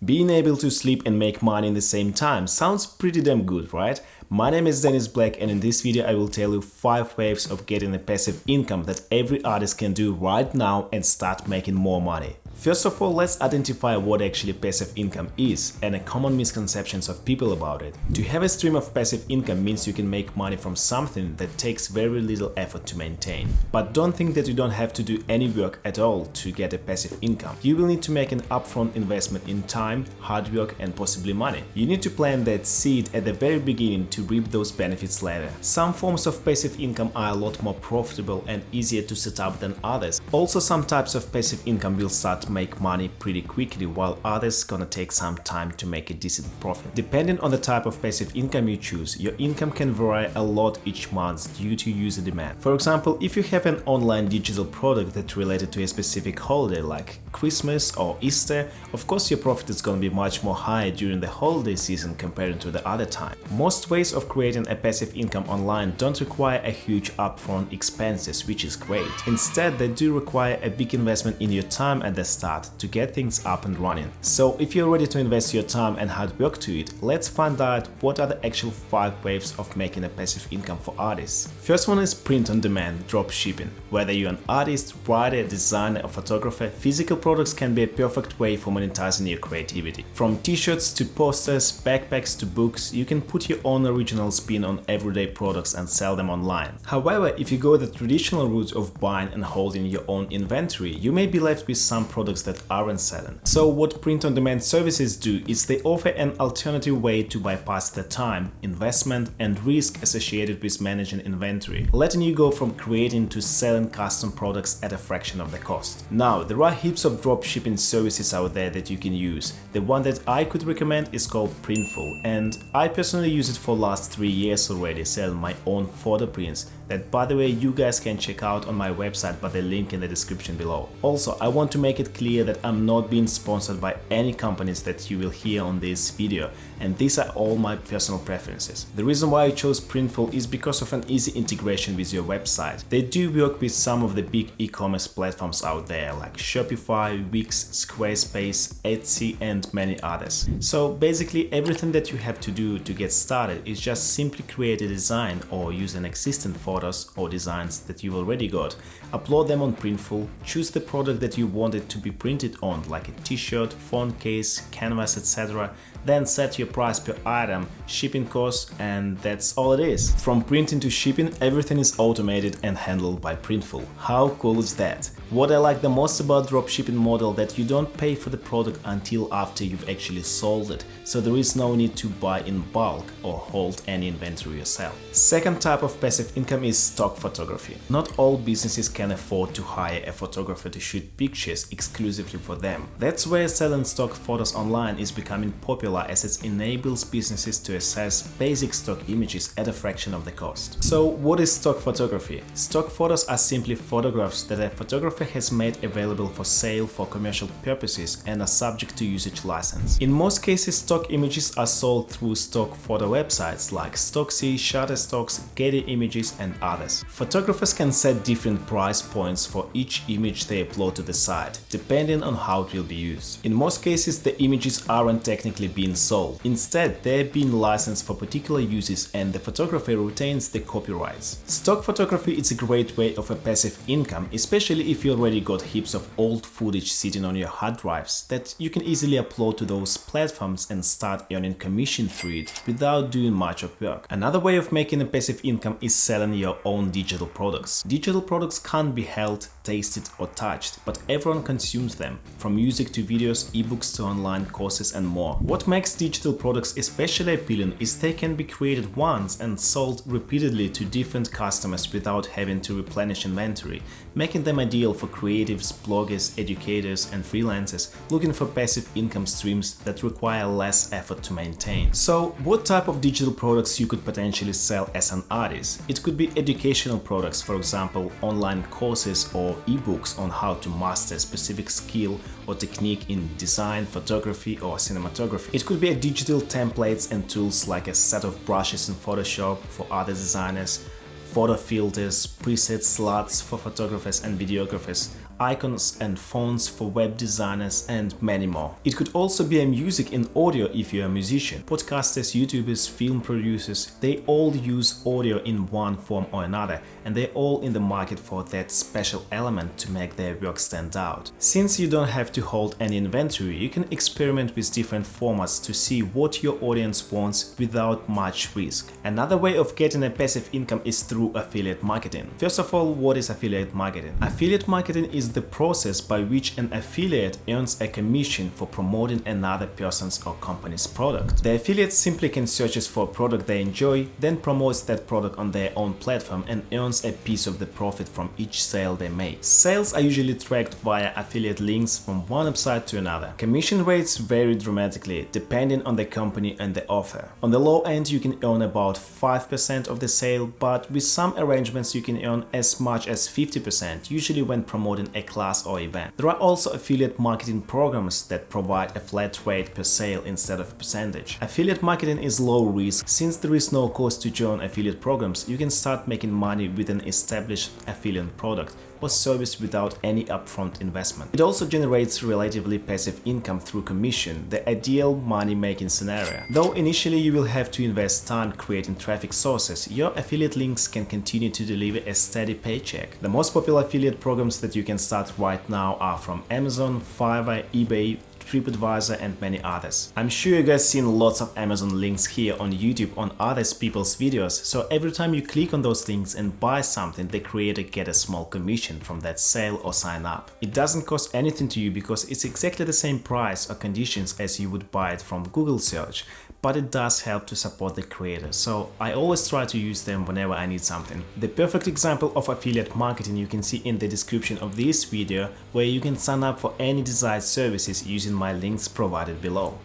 Being able to sleep and make money in the same time sounds pretty damn good, right? My name is Dennis Black, and in this video I will tell you 5 ways of getting a passive income that every artist can do right now and start making more money. First of all, let's identify what actually passive income is and a common misconceptions of people about it. To have a stream of passive income means you can make money from something that takes very little effort to maintain. But don't think that you don't have to do any work at all to get a passive income. You will need to make an upfront investment in time, hard work, and possibly money. You need to plant that seed at the very beginning to reap those benefits later. Some forms of passive income are a lot more profitable and easier to set up than others. Also, some types of passive income will start to make money pretty quickly, while others gonna take some time to make a decent profit. Depending on the type of passive income you choose, your income can vary a lot each month due to user demand. For example, if you have an online digital product that's related to a specific holiday like Christmas or Easter, of course your profit is gonna be much more high during the holiday season compared to the other time. Most ways of creating a passive income online don't require a huge upfront expenses, which is great. Instead, they do require a big investment in your time at the start to get things up and running. So if you're ready to invest your time and hard work to it, let's find out what are the actual 5 ways of making a passive income for artists. First one is print on demand, dropshipping. Whether you're an artist, writer, designer or photographer, physical products can be a perfect way for monetizing your creativity. From t-shirts to posters, backpacks to books, you can put your own original spin on everyday products and sell them online. However, if you go the traditional route of buying and holding your own inventory, you may be left with some products that aren't selling. So what print-on-demand services do is they offer an alternative way to bypass the time, investment and risk associated with managing inventory, letting you go from creating to selling custom products at a fraction of the cost. Now, there are heaps of dropshipping services out there that you can use. The one that I could recommend is called Printful, and I personally use it for last 3 years already, selling my own photo prints that, by the way, you guys can check out on my website by the link in the description below. Also, I want to make it clear that I'm not being sponsored by any companies that you will hear on this video, and these are all my personal preferences. The reason why I chose Printful is because of an easy integration with your website. They do work with some of the big e-commerce platforms out there like Shopify, Wix, Squarespace, Etsy and many others. So basically everything that you have to do to get started is just simply create a design or use an existing photos or designs that you've already got, upload them on Printful, choose the product that you want it to be printed on, like a t-shirt, phone case, canvas, etc. Then set your price per item, shipping costs, and that's all it is. From printing to shipping, everything is automated and handled by Printful. How cool is that? What I like the most about dropshipping model that you don't pay for the product until after you've actually sold it, so there is no need to buy in bulk or hold any inventory yourself. Second type of passive income is stock photography. Not all businesses can afford to hire a photographer to shoot pictures exclusively for them. That's where selling stock photos online is becoming popular, as it enables businesses to access basic stock images at a fraction of the cost. So what is stock photography? Stock photos are simply photographs that a photographer has made available for sale for commercial purposes and are subject to usage license. In most cases, stock images are sold through stock photo websites like Stocksy, Shutterstocks, Getty Images and others. Photographers can set different price points for each image they upload to the site, depending on how it will be used. In most cases, the images aren't technically being sold. Instead, they're being licensed for particular uses and the photographer retains the copyrights. Stock photography is a great way of a passive income, especially if you already got heaps of old footage sitting on your hard drives that you can easily upload to those platforms and start earning commission through it without doing much of work. Another way of making a passive income is selling your own digital products. Digital products can't be held, tasted or touched, but everyone consumes them, from music to videos, ebooks to online courses and more. What makes digital products especially appealing is they can be created once and sold repeatedly to different customers without having to replenish inventory, making them ideal for creatives, bloggers, educators and freelancers looking for passive income streams that require less effort to maintain. So what type of digital products you could potentially sell as an artist? It could be educational products, for example online courses or ebooks on how to master a specific skill or technique in design, photography or cinematography. It could be digital templates and tools like a set of brushes in Photoshop for other designers, photo filters, preset slots for photographers and videographers, icons and fonts for web designers, and many more. It could also be a music and audio if you're a musician. Podcasters, YouTubers, film producers, they all use audio in one form or another, and they're all in the market for that special element to make their work stand out. Since you don't have to hold any inventory, you can experiment with different formats to see what your audience wants without much risk. Another way of getting a passive income is through affiliate marketing. First of all, what is affiliate marketing? Affiliate marketing is the process by which an affiliate earns a commission for promoting another person's or company's product. The affiliate simply can search for a product they enjoy, then promotes that product on their own platform and earns a piece of the profit from each sale they make. Sales are usually tracked via affiliate links from one website to another. Commission rates vary dramatically depending on the company and the offer. On the low end, you can earn about 5% of the sale, but with some arrangements you can earn as much as 50%, usually when promoting a class or event. There are also affiliate marketing programs that provide a flat rate per sale instead of a percentage. Affiliate marketing is low risk. Since there is no cost to join affiliate programs, you can start making money with an established affiliate product or service without any upfront investment. It also generates relatively passive income through commission, the ideal money-making scenario. Though initially you will have to invest time creating traffic sources, your affiliate links can continue to deliver a steady paycheck. The most popular affiliate programs that you can start right now are from Amazon, Fiverr, eBay, TripAdvisor, and many others. I'm sure you guys seen lots of Amazon links here on YouTube on other people's videos, so every time you click on those links and buy something, the creator gets a small commission from that sale or sign up. It doesn't cost anything to you because it's exactly the same price or conditions as you would buy it from Google search, but it does help to support the creator, so I always try to use them whenever I need something. The perfect example of affiliate marketing you can see in the description of this video, where you can sign up for any desired services using my links provided below.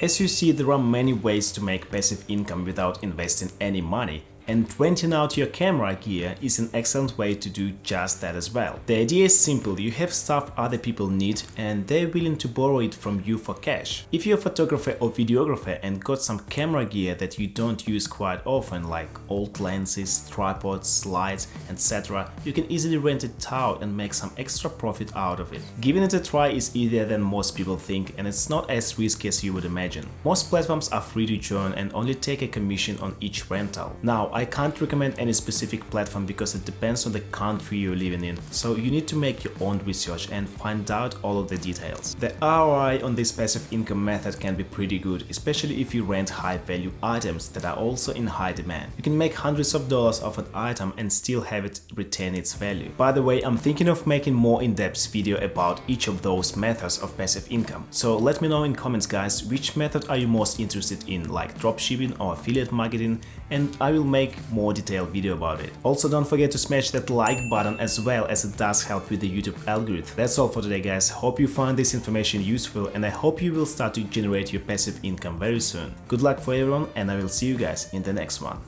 As you see, there are many ways to make passive income without investing any money, and renting out your camera gear is an excellent way to do just that as well. The idea is simple: you have stuff other people need and they're willing to borrow it from you for cash. If you're a photographer or videographer and got some camera gear that you don't use quite often, like old lenses, tripods, lights, etc., you can easily rent it out and make some extra profit out of it. Giving it a try is easier than most people think, and it's not as risky as you would imagine. Most platforms are free to join and only take a commission on each rental. Now, I can't recommend any specific platform because it depends on the country you're living in, so you need to make your own research and find out all of the details. The ROI on this passive income method can be pretty good, especially if you rent high-value items that are also in high demand. You can make hundreds of dollars off an item and still have it retain its value. By the way, I'm thinking of making more in-depth video about each of those methods of passive income, so let me know in comments, guys, which method are you most interested in, like dropshipping or affiliate marketing, and I will make more detailed video about it. Also, don't forget to smash that like button as well, as it does help with the YouTube algorithm. That's all for today, guys. Hope you find this information useful, and I hope you will start to generate your passive income very soon. Good luck for everyone, and I will see you guys in the next one.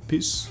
Peace.